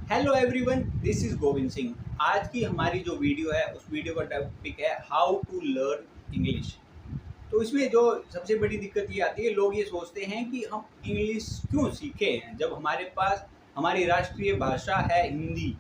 Hello everyone, this is Govind Singh. आज की हमारी जो वीडियो है उस वीडियो का टॉपिक है हाउ टू लर्न इंग्लिश। तो इसमें जो सबसे बड़ी दिक्कत ये आती है, लोग ये सोचते हैं कि हम इंग्लिश क्यों सीखें जब हमारे पास हमारी राष्ट्रीय भाषा है हिंदी।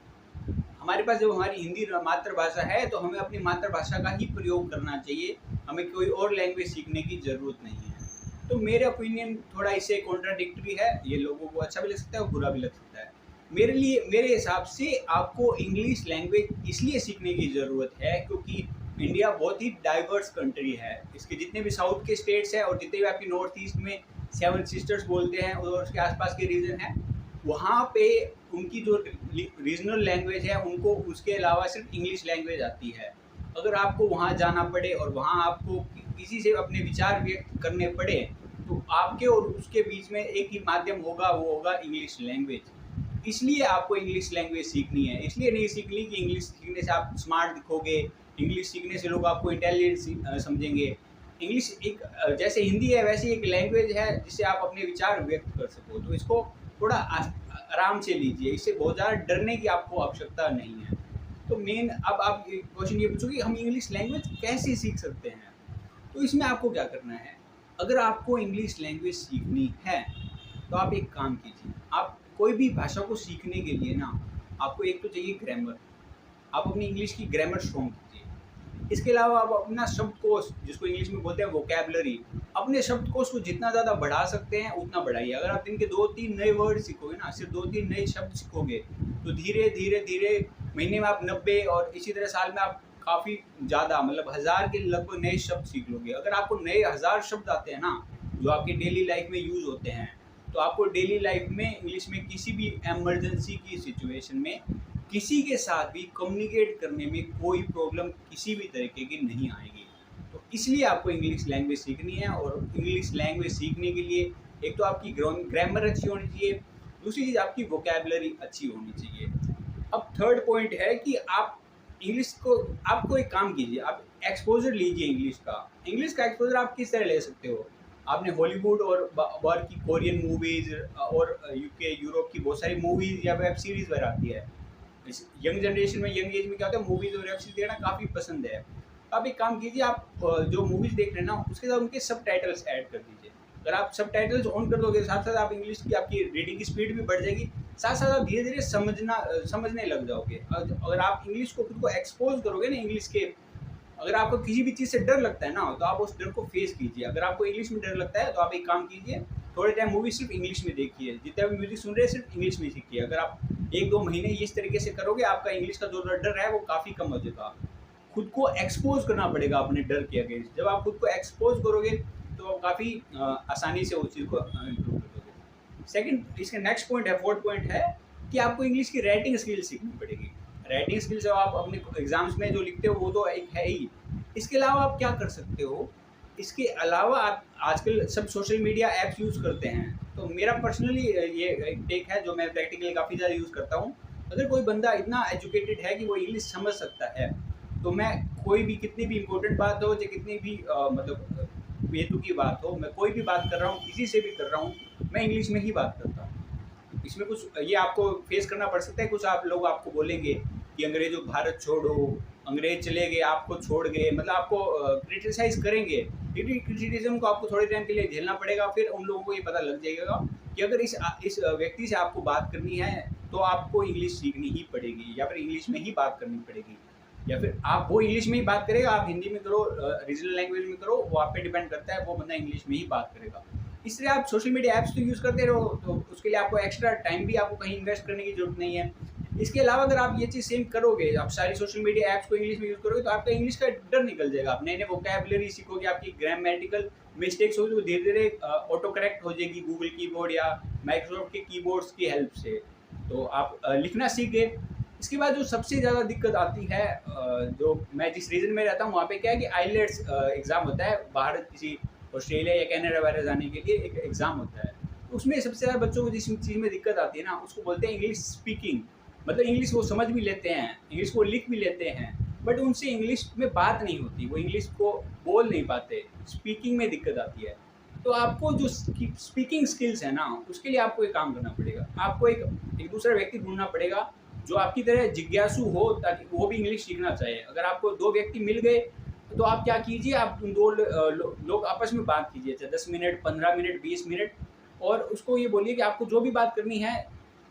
हमारे पास जब हमारी हिंदी मातृभाषा है तो हमें अपनी मातृभाषा का ही प्रयोग करना चाहिए, हमें कोई और लैंग्वेज सीखने की ज़रूरत नहीं है। तो मेरे ओपिनियन थोड़ा इससे कॉन्ट्राडिक्टरी है, ये लोगों को अच्छा भी लग सकता है और बुरा भी लग सकता है। मेरे हिसाब से आपको इंग्लिश लैंग्वेज इसलिए सीखने की ज़रूरत है क्योंकि इंडिया बहुत ही डाइवर्स कंट्री है। इसके जितने भी साउथ के स्टेट्स हैं और जितने भी आपकी नॉर्थ ईस्ट में सेवन सिस्टर्स बोलते हैं और उसके आसपास के रीजन हैं, वहाँ पे उनकी जो रीजनल लैंग्वेज है उनको उसके अलावा सिर्फ इंग्लिश लैंग्वेज आती है। अगर आपको वहाँ जाना पड़े और वहाँ आपको किसी से अपने विचार व्यक्त करने पड़े तो आपके और उसके बीच में एक ही माध्यम होगा, वो होगा इंग्लिश लैंग्वेज। इसलिए आपको इंग्लिश लैंग्वेज सीखनी है। इसलिए नहीं सीखनी कि इंग्लिश सीखने से आप स्मार्ट दिखोगे, इंग्लिश सीखने से लोग आपको इंटेलिजेंट समझेंगे। इंग्लिश एक जैसे हिंदी है वैसे एक लैंग्वेज है जिससे आप अपने विचार व्यक्त कर सको। तो इसको थोड़ा आराम से लीजिए, इससे बहुत ज़्यादा डरने की आपको आवश्यकता नहीं है। तो मेन अब आप क्वेश्चन ये पूछोगे हम इंग्लिश लैंग्वेज कैसे सीख सकते हैं। तो इसमें आपको क्या करना है, अगर आपको इंग्लिश लैंग्वेज सीखनी है तो आप एक काम कीजिए। आप कोई भी भाषा को सीखने के लिए ना आपको एक तो चाहिए ग्रामर। आप अपनी इंग्लिश की ग्रामर स्ट्रॉन्ग कीजिए। इसके अलावा आप अपना शब्दकोश, जिसको इंग्लिश में बोलते हैं वोकैबुलरी, अपने शब्दकोश को जितना ज़्यादा बढ़ा सकते हैं उतना बढ़ाइए। अगर आप दिन के 2-3 नए वर्ड सीखोगे ना, सिर्फ 2-3 नए शब्द सीखोगे तो धीरे धीरे धीरे महीने में आप 90 और इसी तरह साल में आप काफ़ी ज़्यादा मतलब 1000 के लगभग नए शब्द सीख लोगे। अगर आपको नए 1000 शब्द आते हैं ना जो आपके डेली लाइफ में यूज़ होते हैं, तो आपको डेली लाइफ में इंग्लिश में किसी भी इमरजेंसी की सिचुएशन में किसी के साथ भी कम्युनिकेट करने में कोई प्रॉब्लम किसी भी तरीके की नहीं आएगी। तो इसलिए आपको इंग्लिश लैंग्वेज सीखनी है। और इंग्लिश लैंग्वेज सीखने के लिए एक तो आपकी ग्रामर अच्छी होनी चाहिए, दूसरी चीज़ आपकी वोकैबुलरी अच्छी होनी चाहिए। अब थर्ड पॉइंट है कि आप इंग्लिश को, आपको एक काम कीजिए, आप एक्सपोजर लीजिए इंग्लिश का। इंग्लिश का एक्सपोजर आप किस तरह ले सकते हो। आपने हॉलीवुड और बाहर की कोरियन मूवीज़ और यूके यूरोप की बहुत सारी मूवीज़ या वेब सीरीज़ वगैरह आती है। इस यंग जनरेशन में, यंग एज में क्या होता है, मूवीज़ और वेब सीरीज देखना काफ़ी पसंद है। आप एक काम कीजिए, आप जो मूवीज़ देख रहे हैं ना उसके साथ उनके सब टाइटल्स ऐड कर दीजिए। अगर आप सब टाइटल्स ऑन कर दोगे साथ साथ आप इंग्लिश की आपकी रीडिंग की स्पीड भी बढ़ जाएगी, साथ साथ आप धीरे धीरे समझने लग जाओगे। अगर आप इंग्लिश को खुद को एक्सपोज करोगे ना इंग्लिश के, अगर आपको किसी भी चीज़ से डर लगता है ना तो आप उस डर को फेस कीजिए। अगर आपको इंग्लिश में डर लगता है तो आप एक काम कीजिए, थोड़े टाइम मूवी सिर्फ इंग्लिश में देखिए, जितना भी म्यूजिक सुन रहे हैं सिर्फ इंग्लिश में सीखिए। अगर आप 1-2 महीने इस तरीके से करोगे आपका इंग्लिश का जो डर है वो काफ़ी कम हो जाएगा। खुद को एक्सपोज करना पड़ेगा अपने डर के अगेंस्ट। जब आप खुद को एक्सपोज करोगे तो काफ़ी आसानी से उस चीज़ को इम्प्रूव कर दोगे। सेकंड, इसका नेक्स्ट पॉइंट है, फोर्थ पॉइंट है कि आपको इंग्लिश की राइटिंग स्किल सीखनी पड़ेगी। राइटिंग स्किल जब आप अपने एग्जाम्स में जो लिखते हो वो तो एक है ही। इसके अलावा आप क्या कर सकते हो, इसके अलावा आप आजकल सब सोशल मीडिया ऐप्स यूज़ करते हैं। तो मेरा पर्सनली ये एक टेक है जो मैं प्रैक्टिकली काफ़ी ज़्यादा यूज़ करता हूँ। अगर कोई बंदा इतना एजुकेटेड है कि वो इंग्लिश समझ सकता है तो मैं कोई भी, कितनी भी इम्पोर्टेंट बात हो चाहे कितनी भी मतलब बेतु की बात हो, मैं कोई भी बात कर रहा हूँ, किसी से भी कर रहा हूँ, मैं इंग्लिश में ही बात करता हूँ। इसमें कुछ ये आपको फेस करना पड़ सकता है, कुछ आप लोग आपको बोलेंगे कि अंग्रेज़ों भारत छोड़ो, अंग्रेज चले गए आपको छोड़ गए, मतलब आपको क्रिटिसाइज़ करेंगे। क्रिटिसिज्म को आपको थोड़े टाइम के लिए झेलना पड़ेगा, फिर उन लोगों को ये पता लग जाएगा कि अगर इस व्यक्ति से आपको बात करनी है तो आपको इंग्लिश सीखनी ही पड़ेगी या फिर इंग्लिश में ही बात करनी पड़ेगी। या फिर आप वो इंग्लिश में ही बात करेगा, आप हिंदी में करो, रीजनल लैंग्वेज में करो, वो आप पे डिपेंड करता है, वो बंदा इंग्लिश में ही बात करेगा। इसलिए आप सोशल मीडिया ऐप्स तो यूज़ करते रहो, तो उसके लिए आपको एक्स्ट्रा टाइम भी आपको कहीं इन्वेस्ट करने की ज़रूरत नहीं है। इसके अलावा अगर आप ये चीज़ सेम करोगे, आप सारी सोशल मीडिया ऐप्स को इंग्लिश में यूज़ करोगे तो आपका इंग्लिश का डर निकल जाएगा। आप नए नए वोकैबुलरी सीखोगे, आपकी ग्रामेटिकल मिस्टेक्स होगी तो धीरे धीरे ऑटो करेक्ट हो जाएगी गूगल कीबोर्ड या माइक्रोसॉफ्ट के कीबोर्ड्स की हेल्प से। तो आप लिखना सीख गए। इसके बाद जो सबसे ज़्यादा दिक्कत आती है, जो मैं जिस रीजन में रहता हूँ वहाँ पे क्या है कि आईलेट्स एग्ज़ाम होता है, बाहर किसी ऑस्ट्रेलिया या कनाडा वगैरह जाने के लिए एक एग्ज़ाम होता है। तो उसमें सबसे ज़्यादा बच्चों को जिस चीज़ में दिक्कत आती है ना उसको बोलते हैं इंग्लिश स्पीकिंग। मतलब इंग्लिश वो समझ भी लेते हैं, इंग्लिश को लिख भी लेते हैं, बट उनसे इंग्लिश में बात नहीं होती, वो इंग्लिश को बोल नहीं पाते, स्पीकिंग में दिक्कत आती है। तो आपको जो स्पीकिंग स्किल्स है ना, उसके लिए आपको एक काम करना पड़ेगा। आपको एक एक दूसरा व्यक्ति ढूँढना पड़ेगा जो आपकी तरह जिज्ञासु हो, ताकि वो भी इंग्लिश सीखना चाहे। अगर आपको 2 व्यक्ति मिल गए, तो आप क्या कीजिए, आप उन 2 लोग आपस में बात कीजिए, चाहे 10 मिनट, 15 मिनट, 20 मिनट, और उसको ये बोलिए कि आपको जो भी बात करनी है,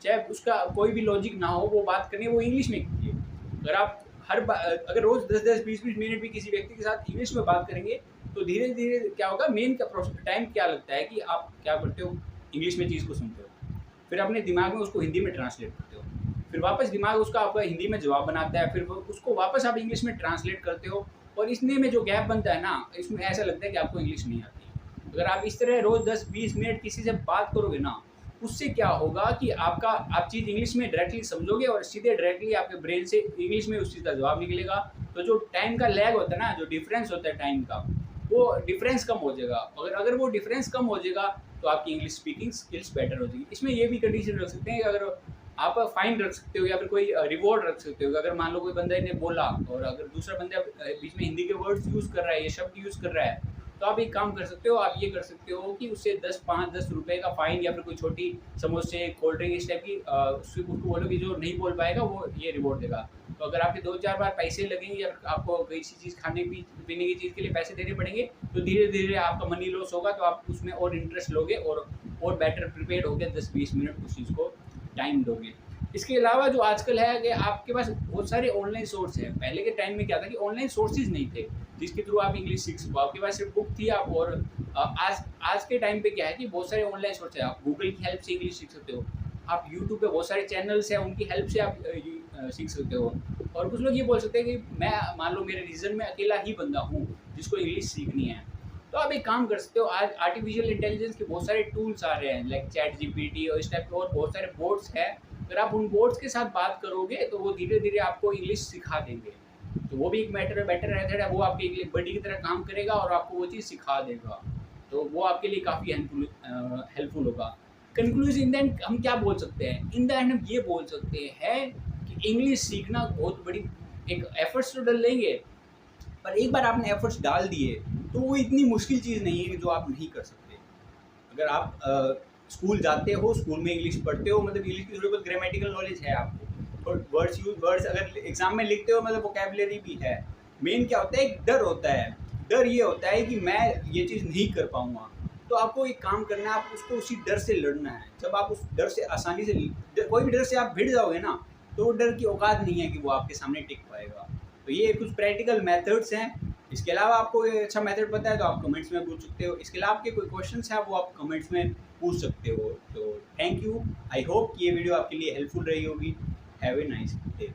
चाहे उसका कोई भी लॉजिक ना हो, वो बात करनी है, वो इंग्लिश में कीजिए। अगर आप अगर रोज़ 10-10, 20-20 मिनट भी किसी व्यक्ति के साथ इंग्लिश में बात करेंगे, तो धीरे-धीरे क्या होगा, मेन का टाइम क्या लगता है कि आप क्या करते हो, इंग्लिश में चीज़ को सुनते हो, फिर अपने दिमाग में उसको हिंदी में ट्रांसलेट करते हो, फिर वापस दिमाग उसका आपका हिंदी में जवाब बनाता है, फिर उसको वापस आप इंग्लिश में ट्रांसलेट करते हो, और इसमें में जो गैप बनता है ना, इसमें ऐसा लगता है कि आपको इंग्लिश नहीं आती। अगर आप इस तरह रोज़ 10-20 मिनट किसी से बात करोगे ना, उससे क्या होगा कि आप चीज़ इंग्लिश में डायरेक्टली समझोगे, और सीधे डायरेक्टली आपके ब्रेन से इंग्लिश में उस चीज़ का जवाब निकलेगा। तो जो टाइम का लैग होता है ना, जो डिफरेंस होता है टाइम का, वो डिफरेंस कम हो जाएगा। अगर वो डिफरेंस कम हो जाएगा, तो आपकी इंग्लिश स्पीकिंग स्किल्स बेटर हो जाएगी। इसमें ये भी कंडीशन रख सकते हैं कि अगर आप फाइन रख सकते हो, या फिर कोई रिवॉर्ड रख सकते हो। अगर मान लो कोई बंदा ने बोला, और अगर दूसरा बंदा बीच में हिंदी के वर्ड्स यूज़ कर रहा है, ये शब्द यूज़ कर रहा है, तो आप एक काम कर सकते हो, आप ये कर सकते हो कि उससे 10 रुपए का फ़ाइन, या फिर कोई छोटी समोसे, कोल्ड ड्रिंक, इस टाइप की उसको बोलो कि जो नहीं बोल पाएगा वो ये रिवॉर्ड देगा। तो अगर आपके 2-4 बार पैसे लगेंगे, या आपको किसी चीज़ खाने पीने की चीज़ के लिए पैसे देने पड़ेंगे, तो धीरे-धीरे आपका मनी लॉस होगा, तो आप उसमें और इंटरेस्ट लोगे, और बेटर प्रिपेयर्ड होके 10-20 मिनट उस चीज़ को टाइम दोगे। इसके अलावा जो आजकल है कि आपके पास बहुत सारे ऑनलाइन सोर्स हैं। पहले के टाइम में क्या था कि ऑनलाइन सोर्सेज़ नहीं थे, जिसके थ्रू आप इंग्लिश सीख सको। आपके पास सिर्फ बुक थी, आप और आज के टाइम पे क्या है कि बहुत सारे ऑनलाइन सोर्स हैं। आप गूगल की हेल्प से इंग्लिश सीख सकते हो। आप यूट्यूब पे बहुत सारे चैनल्स हैं, उनकी हेल्प से आप सीख सकते हो। और कुछ लोग ये बोल सकते हैं कि मैं, मान लो मेरे रीजन में अकेला ही बंदा हूँ जिसको इंग्लिश सीखनी है, तो आप एक काम कर सकते हो। आज आर्टिफिशियल इंटेलिजेंस के बहुत सारे टूल्स आ रहे हैं, लाइक चैट जीपीटी और इस टाइप के और बहुत सारे बोर्ड्स हैं। अगर आप उन बोर्ड्स के साथ बात करोगे, तो वो धीरे-धीरे आपको इंग्लिश सिखा देंगे। तो वो भी एक बेटर मेथड है, वो आपके लिए बडी की तरह काम करेगा, और आपको वो चीज़ सिखा देगा। तो वो आपके लिए काफ़ी हेल्पफुल होगा। कंक्लूज़न इन द एंड हम क्या बोल सकते हैं? इन द एंड हम ये बोल सकते हैं कि इंग्लिश सीखना बहुत बड़ी एक एफर्ट्स तो डलेंगे, पर एक बार आपने एफर्ट्स डाल दिए, तो वो इतनी मुश्किल चीज़ नहीं है कि जो आप नहीं कर सकते। अगर आप स्कूल जाते हो, स्कूल में इंग्लिश पढ़ते हो, मतलब इंग्लिश की थोड़ी बहुत ग्रामेटिकल नॉलेज है आपको, और वर्ड्स अगर एग्ज़ाम में लिखते हो, मतलब वोकैबुलरी भी है। मेन क्या होता है, एक डर होता है। डर ये होता है कि मैं ये चीज़ नहीं कर पाऊँगा। तो आपको एक काम करना है, आप उसको उसी डर से लड़ना है। जब आप उस डर से आसानी से कोई भी डर से आप भिड़ जाओगे ना, तो वो डर की औकात नहीं है कि वो आपके सामने टिक पाएगा। तो ये कुछ प्रैक्टिकल मेथड्स हैं। इसके अलावा आपको कोई अच्छा मेथड पता है, तो आप कमेंट्स में पूछ सकते हो। इसके अलावा आपके कोई क्वेश्चंस हैं, वो आप कमेंट्स में पूछ सकते हो। तो थैंक यू। आई होप कि ये वीडियो आपके लिए हेल्पफुल रही होगी। Have a nice day.